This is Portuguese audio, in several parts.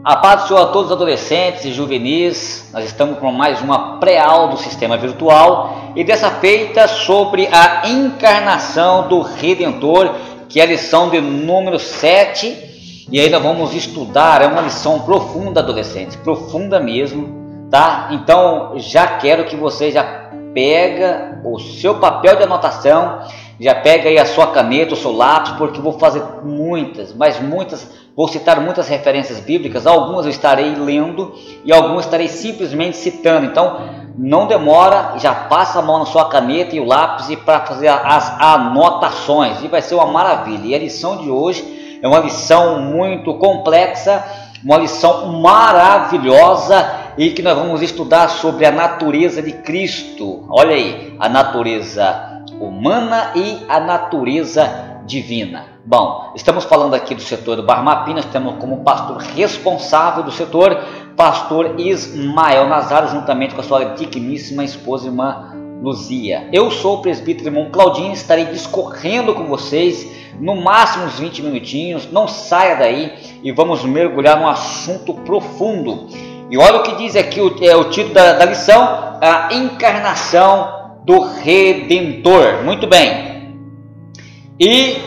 A paz do Senhor a todos os adolescentes e juvenis. Nós estamos com mais uma pré-aula do Sistema Virtual e dessa feita sobre a encarnação do Redentor, que é a lição de número 7. E aí nós vamos estudar, é uma lição profunda, adolescentes, profunda mesmo, tá? Então já quero que você já pega o seu papel de anotação, já pega aí a sua caneta, o seu lápis, porque eu vou fazer muitas, vou citar muitas referências bíblicas, algumas eu estarei lendo e algumas estarei simplesmente citando. Então não demora, já passa a mão na sua caneta e o lápis para fazer as anotações, e vai ser uma maravilha. E a lição de hoje é uma lição muito complexa, uma lição maravilhosa, e que nós vamos estudar sobre a natureza de Cristo. Olha aí, a natureza humana e a natureza divina. Bom, estamos falando aqui do setor do Barmapi. Nós temos como pastor responsável do setor, pastor Ismael Nazário, juntamente com a sua digníssima esposa, irmã Luzia. Eu sou o presbítero irmão Claudinho, estarei discorrendo com vocês no máximo uns 20 minutinhos. Não saia daí e vamos mergulhar num assunto profundo. E olha o que diz aqui o título da lição: a encarnação do Redentor. Muito bem. E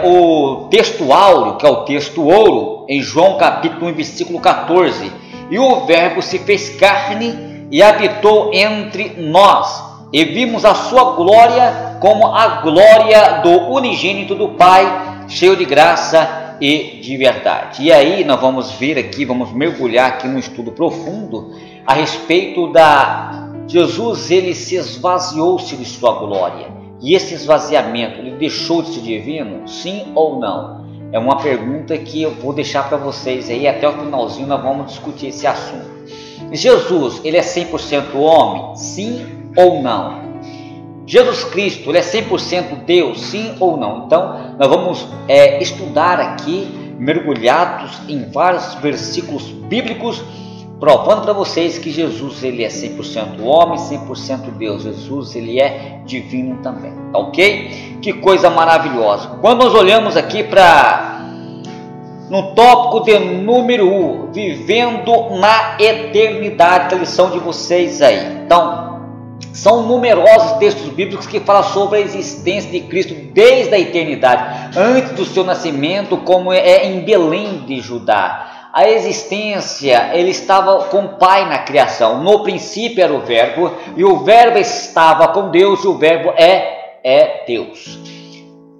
o texto áureo, que é o texto ouro, em João capítulo 1, versículo 14. E o verbo se fez carne e habitou entre nós, e vimos a sua glória como a glória do unigênito do Pai, cheio de graça e de verdade. E aí nós vamos ver aqui, vamos mergulhar aqui num estudo profundo a respeito da Jesus. Ele se esvaziou-se de sua glória, e esse esvaziamento, ele deixou de ser divino, sim ou não? É uma pergunta que eu vou deixar para vocês aí, até o finalzinho nós vamos discutir esse assunto. Jesus, ele é 100% homem, sim ou não? Jesus Cristo, ele é 100% Deus, sim ou não? Então, nós vamos estudar aqui, mergulhados em vários versículos bíblicos, provando para vocês que Jesus, ele é 100% homem, 100% Deus. Jesus, ele é divino também, tá ok? Que coisa maravilhosa. Quando nós olhamos aqui no tópico de número 1, vivendo na eternidade, a lição de vocês aí. Então, são numerosos textos bíblicos que falam sobre a existência de Cristo desde a eternidade, antes do seu nascimento, como é em Belém de Judá. A existência, ele estava com o Pai na criação. No princípio era o Verbo, e o Verbo estava com Deus, e o Verbo é Deus.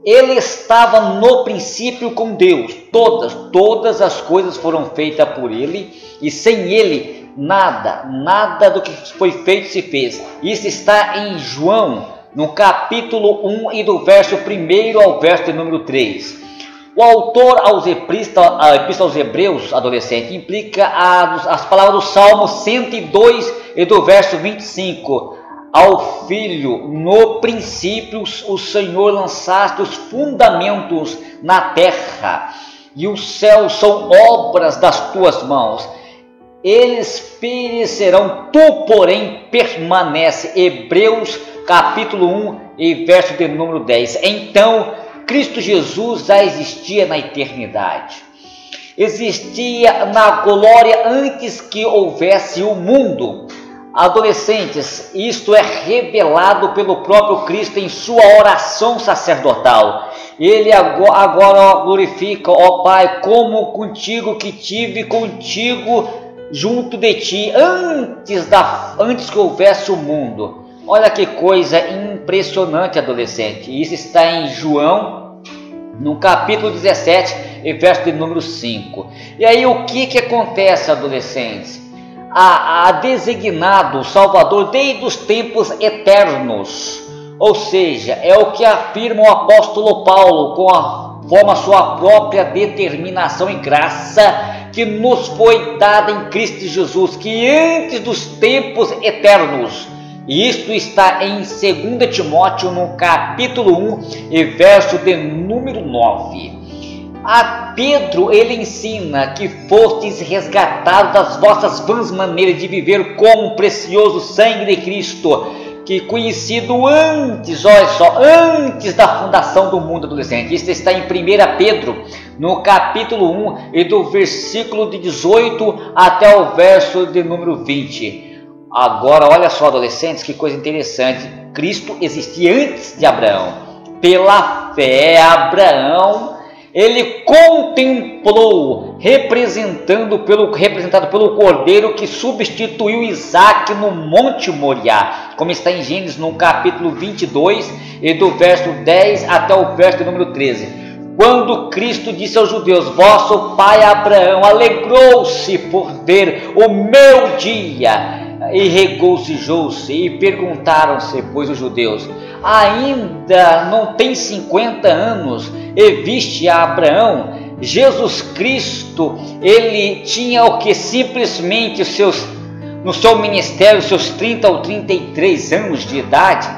Ele estava no princípio com Deus. Todas as coisas foram feitas por ele, e sem ele nada do que foi feito se fez. Isso está em João, no capítulo 1 e do verso 1 ao verso de número 3. O autor a Epístola aos Hebreus, adolescente, implica as palavras do Salmo 102 e do verso 25. Ao Filho, no princípio o Senhor lançaste os fundamentos na terra, e os céus são obras das tuas mãos. Eles perecerão, tu porém permanece. Hebreus capítulo 1 e verso de número 10. Então Cristo Jesus já existia na eternidade, existia na glória antes que houvesse o mundo. Adolescentes, isto é revelado pelo próprio Cristo em sua oração sacerdotal. Ele agora glorifica: ó Pai, como contigo que tive contigo junto de ti antes que houvesse o mundo. Olha que coisa impressionante, adolescente. Isso está em João, no capítulo 17, e verso de número 5. E aí o que acontece, adolescentes? A designado o Salvador desde os tempos eternos. Ou seja, é o que afirma o apóstolo Paulo, conforme a sua própria determinação e graça que nos foi dada em Cristo Jesus, que antes dos tempos eternos. E isto está em 2 Timóteo, no capítulo 1 e verso de número 9. A Pedro ele ensina que fostes resgatados das vossas vãs maneiras de viver com o precioso sangue de Cristo, que conhecido antes, olha só, antes da fundação do mundo, adolescente. Isso está em 1 Pedro, no capítulo 1, e do versículo de 18 até o verso de número 20. Agora, olha só, adolescentes, que coisa interessante. Cristo existia antes de Abraão. Pela fé, Abraão, ele contemplou, representado pelo Cordeiro que substituiu Isaac no Monte Moriá, como está em Gênesis, no capítulo 22, e do verso 10 até o verso número 13. Quando Cristo disse aos judeus: vosso pai Abraão alegrou-se por ver o meu dia, e regozijou-se, e perguntaram-se, pois, os judeus: ainda não tem 50 anos e viste a Abraão? Jesus Cristo, ele tinha o que? Simplesmente no seu ministério, seus 30 ou 33 anos de idade.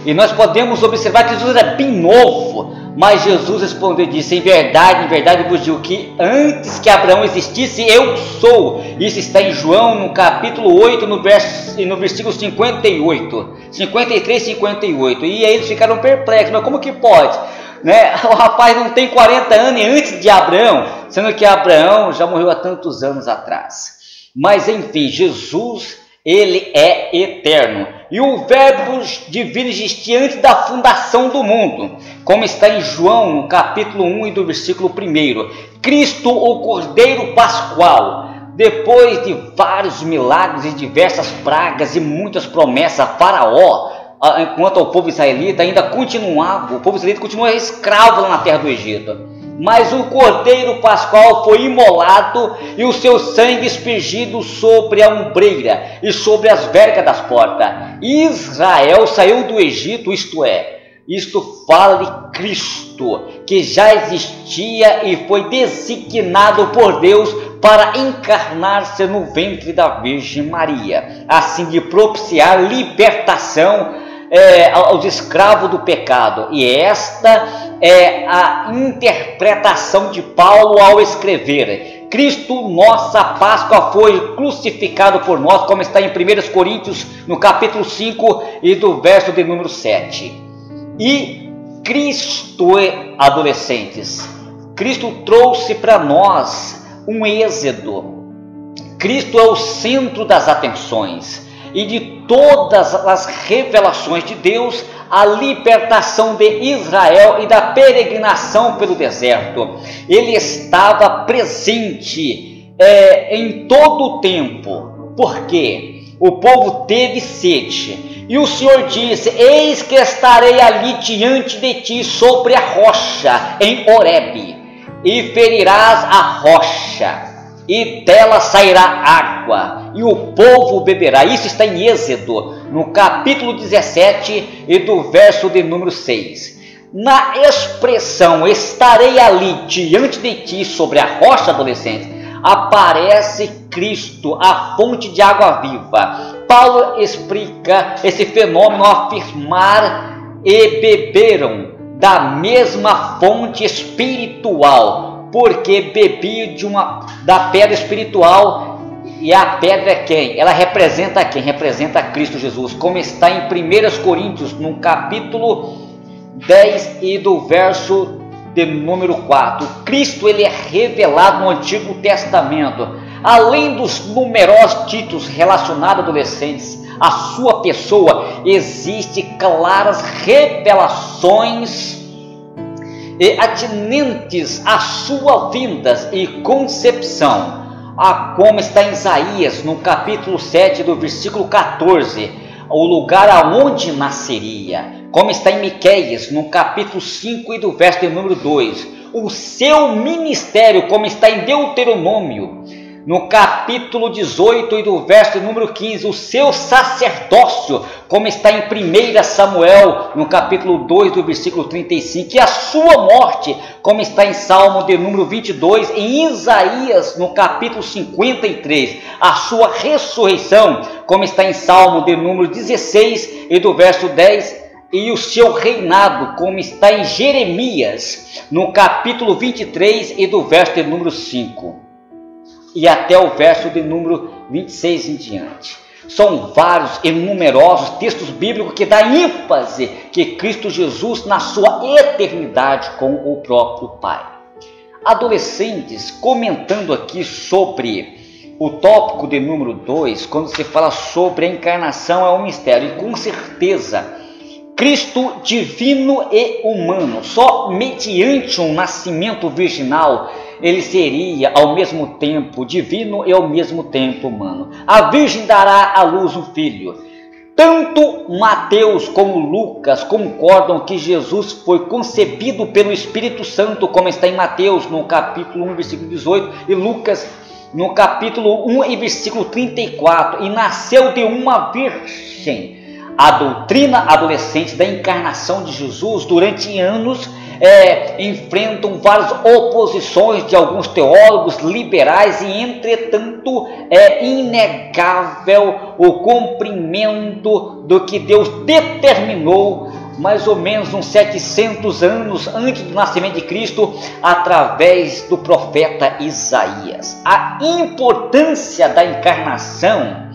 E nós podemos observar que Jesus era bem novo, mas Jesus respondeu e disse: em verdade vos digo que antes que Abraão existisse, eu sou. Isso está em João, no capítulo 8, no versículo 58, 53, 58. E aí eles ficaram perplexos: mas como que pode? Né? O rapaz não tem 40 anos antes de Abraão, sendo que Abraão já morreu há tantos anos atrás. Mas enfim, Jesus, ele é eterno. E o verbo divino existia antes da fundação do mundo, como está em João, no capítulo 1 e do versículo 1. Cristo, o Cordeiro Pascual, depois de vários milagres e diversas pragas e muitas promessas a Faraó, enquanto o povo israelita ainda continuava, o povo israelita continua escravo lá na terra do Egito. Mas o Cordeiro Pascual foi imolado e o seu sangue aspergido sobre a ombreira e sobre as vergas das portas. Israel saiu do Egito, isto fala de Cristo, que já existia e foi designado por Deus para encarnar-se no ventre da Virgem Maria, assim de propiciar libertação aos escravos do pecado. E esta é a interpretação de Paulo ao escrever: Cristo, nossa Páscoa, foi crucificado por nós, como está em 1 Coríntios, no capítulo 5 e do verso de número 7. E Cristo, adolescentes, Cristo trouxe para nós um êxodo. Cristo é o centro das atenções e de todas as revelações de Deus, a libertação de Israel e da peregrinação pelo deserto. Ele estava presente em todo o tempo, porque o povo teve sede, e o Senhor disse: eis que estarei ali diante de ti sobre a rocha em Horebe, e ferirás a rocha, e dela sairá água, e o povo beberá. Isso está em Êxodo, no capítulo 17 e do verso de número 6. Na expressão estarei ali diante de ti sobre a rocha, adolescente, aparece Cristo, a fonte de água viva. Paulo explica esse fenômeno ao afirmar: e beberam da mesma fonte espiritual, porque bebi da pedra espiritual. E a pedra é quem? Ela representa quem? Representa Cristo Jesus, como está em 1 Coríntios, no capítulo 10 e do verso de número 4. Cristo, ele é revelado no Antigo Testamento. Além dos numerosos títulos relacionados, adolescentes, à sua pessoa, existem claras revelações atinentes à sua vinda e concepção, como está em Isaías, no capítulo 7, do versículo 14, o lugar aonde nasceria, como está em Miqueias, no capítulo 5 e do verso de número 2, o seu ministério, como está em Deuteronômio, no capítulo 18 e do verso número 15, o seu sacerdócio, como está em 1 Samuel, no capítulo 2, do versículo 35, e a sua morte, como está em Salmo de número 22, em Isaías, no capítulo 53, a sua ressurreição, como está em Salmo de número 16 e do verso 10, e o seu reinado, como está em Jeremias, no capítulo 23 e do verso de número 5. E até o verso de número 26 em diante. São vários e numerosos textos bíblicos que dão ênfase que Cristo Jesus na sua eternidade com o próprio Pai. Adolescentes, comentando aqui sobre o tópico de número 2, quando se fala sobre a encarnação, é um mistério, e com certeza Cristo divino e humano, só mediante um nascimento virginal, ele seria ao mesmo tempo divino e ao mesmo tempo humano. A Virgem dará à luz um filho. Tanto Mateus como Lucas concordam que Jesus foi concebido pelo Espírito Santo, como está em Mateus no capítulo 1, versículo 18, e Lucas no capítulo 1 e versículo 34, e nasceu de uma virgem. A doutrina adolescente da encarnação de Jesus durante anos enfrentam várias oposições de alguns teólogos liberais, e entretanto é inegável o cumprimento do que Deus determinou mais ou menos uns 700 anos antes do nascimento de Cristo, através do profeta Isaías. A importância da encarnação,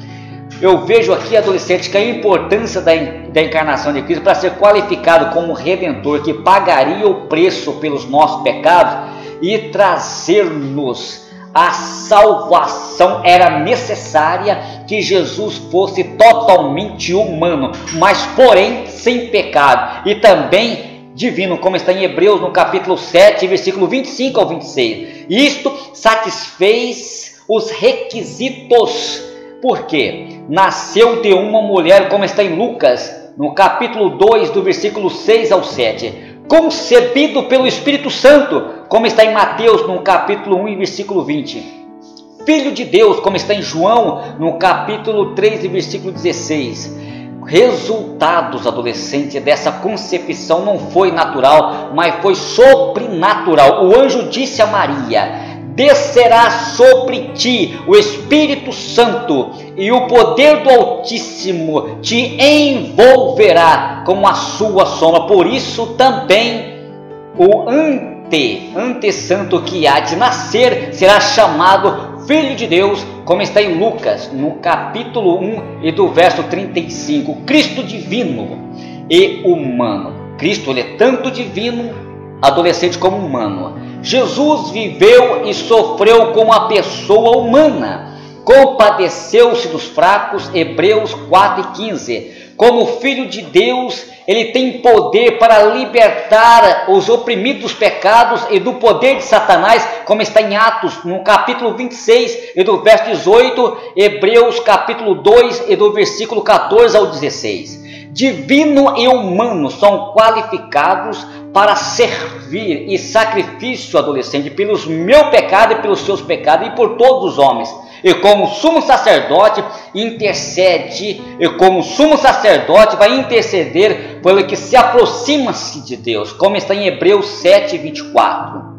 eu vejo aqui, adolescentes, que a importância da encarnação de Cristo para ser qualificado como Redentor, que pagaria o preço pelos nossos pecados e trazer-nos a salvação, era necessária que Jesus fosse totalmente humano, mas porém sem pecado, e também divino, como está em Hebreus no capítulo 7, versículo 25 ao 26. Isto satisfez os requisitos, porque nasceu de uma mulher, como está em Lucas, no capítulo 2, do versículo 6 ao 7. Concebido pelo Espírito Santo, como está em Mateus, no capítulo 1, versículo 20. Filho de Deus, como está em João, no capítulo 3, versículo 16. Resultados, adolescentes, dessa concepção não foi natural, mas foi sobrenatural. O anjo disse a Maria: descerá sobre ti o Espírito Santo, e o poder do Altíssimo te envolverá com a sua sombra. Por isso também o ante-santo que há de nascer será chamado Filho de Deus, como está em Lucas, no capítulo 1 e do verso 35. Cristo divino e humano. Cristo, ele é tanto divino, adolescente, como humano. Jesus viveu e sofreu como a pessoa humana, compadeceu-se dos fracos, Hebreus 4:15. Como Filho de Deus, ele tem poder para libertar os oprimidos dos pecados e do poder de Satanás, como está em Atos, no capítulo 26 e do verso 18, Hebreus capítulo 2 e do versículo 14 ao 16. Divino e humano são qualificados para servir e sacrifício, adolescente, pelos meus pecados e pelos seus pecados e por todos os homens. E como sumo sacerdote intercede, e como sumo sacerdote vai interceder pelo que se aproxima-se de Deus, como está em Hebreus 7:24.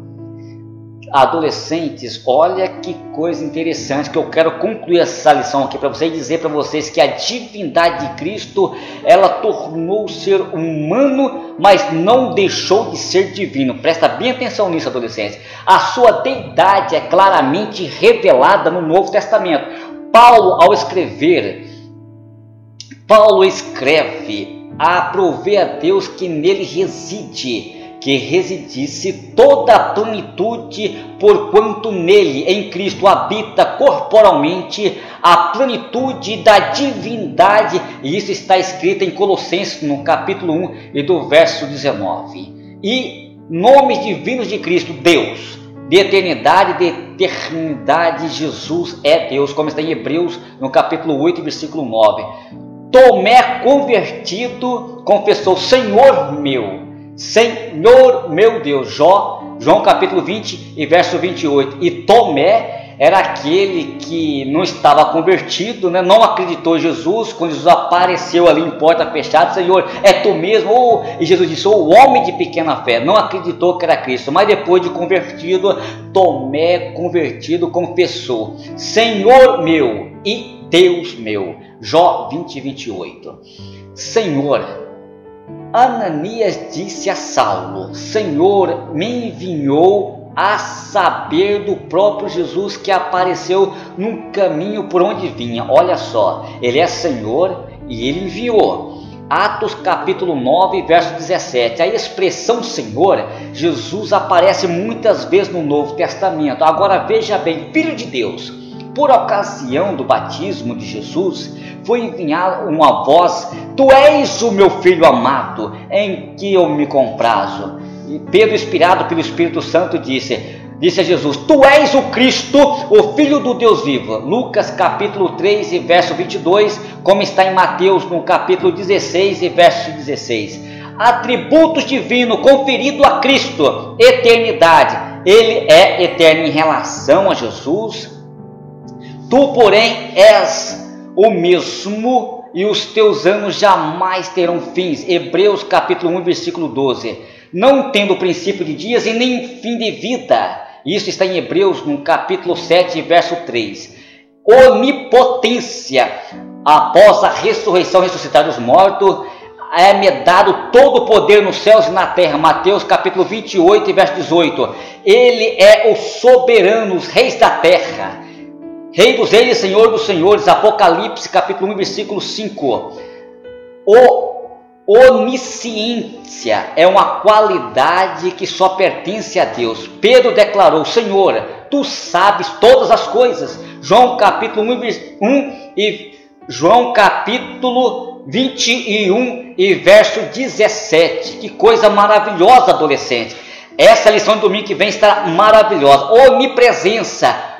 Adolescentes, olha que coisa interessante, que eu quero concluir essa lição aqui para vocês e dizer para vocês que a divindade de Cristo, ela tornou o ser humano, mas não deixou de ser divino. Presta bem atenção nisso, adolescentes. A sua deidade é claramente revelada no Novo Testamento. Paulo escreve: aprove a Deus que nele reside, que residisse toda a plenitude, porquanto nele, em Cristo, habita corporalmente a plenitude da divindade. E isso está escrito em Colossenses, no capítulo 1 e do verso 19. E nomes divinos de Cristo: Deus, de eternidade, Jesus é Deus, como está em Hebreus, no capítulo 8, versículo 9. Tomé, convertido, confessou: Senhor meu Deus, João capítulo 20 e verso 28. E Tomé era aquele que não estava convertido, né? Não acreditou em Jesus. Quando Jesus apareceu ali em porta fechada: Senhor, é tu mesmo? E Jesus disse: o homem de pequena fé. Não acreditou que era Cristo, mas depois de convertido, Tomé, convertido, confessou: Senhor meu e Deus meu. Jó 20, 28. Senhor, Ananias disse a Saulo: Senhor me enviou a saber do próprio Jesus que apareceu no caminho por onde vinha. Olha só, ele é Senhor e ele enviou. Atos capítulo 9, verso 17, a expressão Senhor, Jesus aparece muitas vezes no Novo Testamento. Agora veja bem, Filho de Deus, por ocasião do batismo de Jesus, foi enviada uma voz: Tu és o meu Filho amado, em que eu me comprazo. E Pedro, inspirado pelo Espírito Santo, disse a Jesus: Tu és o Cristo, o Filho do Deus vivo. Lucas capítulo 3 e verso 22, como está em Mateus no capítulo 16 e verso 16. Atributos divinos conferidos a Cristo: eternidade, ele é eterno em relação a Jesus. Tu, porém, és o mesmo e os teus anos jamais terão fins. Hebreus capítulo 1, versículo 12. Não tendo princípio de dias e nem fim de vida. Isso está em Hebreus no capítulo 7, verso 3. Onipotência. Após a ressurreição, ressuscitar dos mortos, é-me dado todo o poder nos céus e na terra. Mateus capítulo 28, verso 18. Ele é o soberano, os reis da terra. Rei dos reis e Senhor dos senhores. Apocalipse capítulo 1, versículo 5. Onisciência é uma qualidade que só pertence a Deus. Pedro declarou: Senhor, Tu sabes todas as coisas. João capítulo 1 e João capítulo 21 e verso 17. Que coisa maravilhosa, adolescente. Essa lição de domingo que vem está maravilhosa. Onipresença.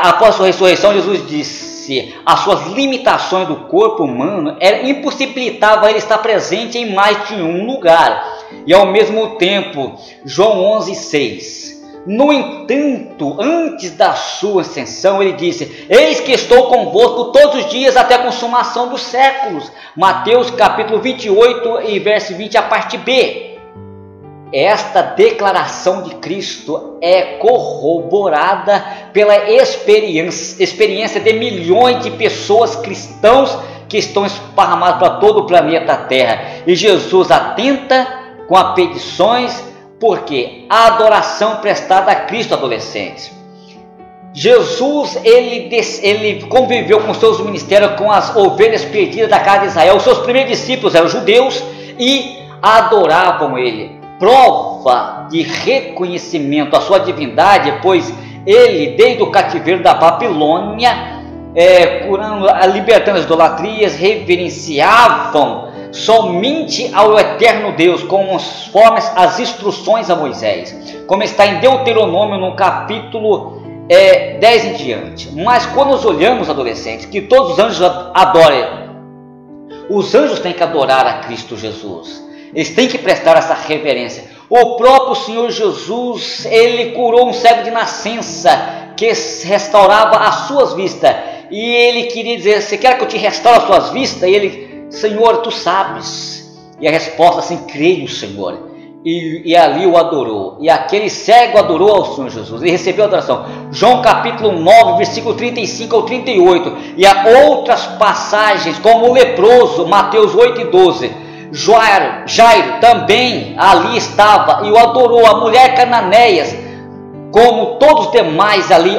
Após a ressurreição, Jesus disse: as suas limitações do corpo humano impossibilitavam ele estar presente em mais de um lugar. E ao mesmo tempo, João 11:6. No entanto, antes da sua ascensão, ele disse: Eis que estou convosco todos os dias até a consumação dos séculos. Mateus capítulo 28 e verso 20, a parte B. Esta declaração de Cristo é corroborada pela experiência de milhões de pessoas cristãos que estão esparramados para todo o planeta Terra. E Jesus atenta com as petições, porque a adoração prestada a Cristo, adolescentes. Jesus, ele conviveu com seus ministérios com as ovelhas perdidas da casa de Israel. Os seus primeiros discípulos eram judeus e adoravam ele. Prova de reconhecimento à sua divindade, pois ele, desde o cativeiro da Babilônia, curando, libertando as idolatrias, reverenciavam somente ao eterno Deus, conforme as instruções a Moisés, como está em Deuteronômio no capítulo 10 em diante. Mas quando nós olhamos, adolescentes, que todos os anjos adoram, os anjos têm que adorar a Cristo Jesus. Eles têm que prestar essa reverência. O próprio Senhor Jesus, ele curou um cego de nascença que restaurava as suas vistas. E ele queria dizer: Você quer que eu te restaure as suas vistas? E ele: Senhor, Tu sabes. E a resposta assim: Creio, Senhor. E ali o adorou. E aquele cego adorou ao Senhor Jesus. Ele recebeu a adoração. João capítulo 9, versículo 35 ao 38. E há outras passagens, como o leproso, Mateus 8 e 12. Jairo também ali estava e o adorou. A mulher cananeia, como todos os demais ali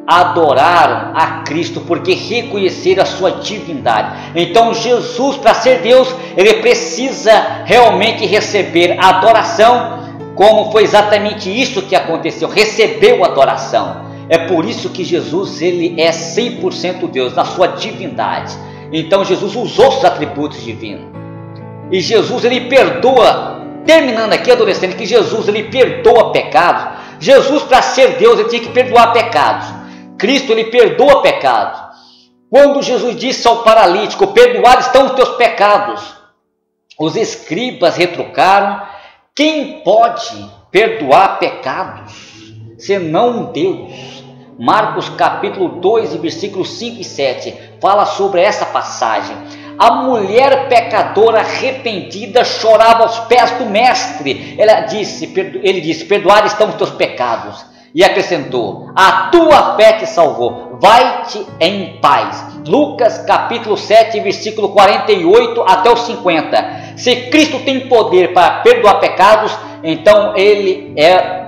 adoraram a Cristo, porque reconheceram a sua divindade. Então Jesus, para ser Deus, ele precisa realmente receber a adoração, como foi exatamente isso que aconteceu. Recebeu a adoração. É por isso que Jesus, ele é 100% Deus, na sua divindade. Então Jesus usou os atributos divinos. E Jesus, ele perdoa. Terminando aqui, adolescente, que Jesus, ele perdoa pecados. Jesus, para ser Deus, ele tinha que perdoar pecados. Cristo, ele perdoa pecados. Quando Jesus disse ao paralítico: Perdoados estão os teus pecados, os escribas retrucaram: Quem pode perdoar pecados, senão Deus? Marcos capítulo 2, versículos 5 e 7, fala sobre essa passagem. A mulher pecadora arrependida chorava aos pés do mestre. Ele disse: Perdoados estão os teus pecados. E acrescentou: A tua fé te salvou. Vai-te em paz. Lucas capítulo 7, versículo 48 até o 50. Se Cristo tem poder para perdoar pecados, então ele é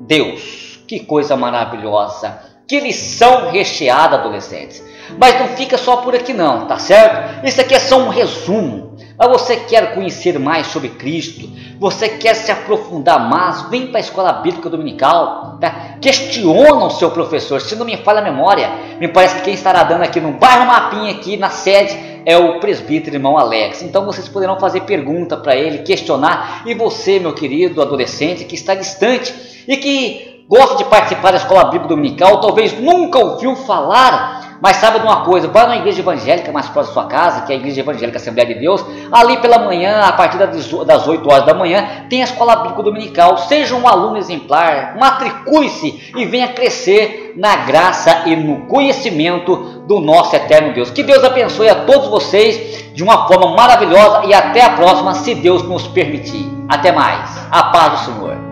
Deus. Que coisa maravilhosa, que lição recheada, adolescentes. Mas não fica só por aqui não, tá certo? Isso aqui é só um resumo. Mas você quer conhecer mais sobre Cristo? Você quer se aprofundar mais? Vem para a Escola Bíblica Dominical, tá? Questiona o seu professor. Se não me falha a memória, me parece que quem estará dando aqui no bairro Mapinha, aqui na sede, é o presbítero irmão Alex. Então vocês poderão fazer pergunta para ele, questionar. E você, meu querido adolescente que está distante e que gosta de participar da Escola Bíblica Dominical, talvez nunca ouviu falar, mas sabe de uma coisa, vai numa igreja evangélica mais próxima da sua casa, que é a Igreja Evangélica Assembleia de Deus, ali pela manhã, a partir das 8 horas da manhã, tem a Escola Bíblica Dominical. Seja um aluno exemplar, matricule-se e venha crescer na graça e no conhecimento do nosso eterno Deus. Que Deus abençoe a todos vocês de uma forma maravilhosa e até a próxima, se Deus nos permitir. Até mais. A paz do Senhor.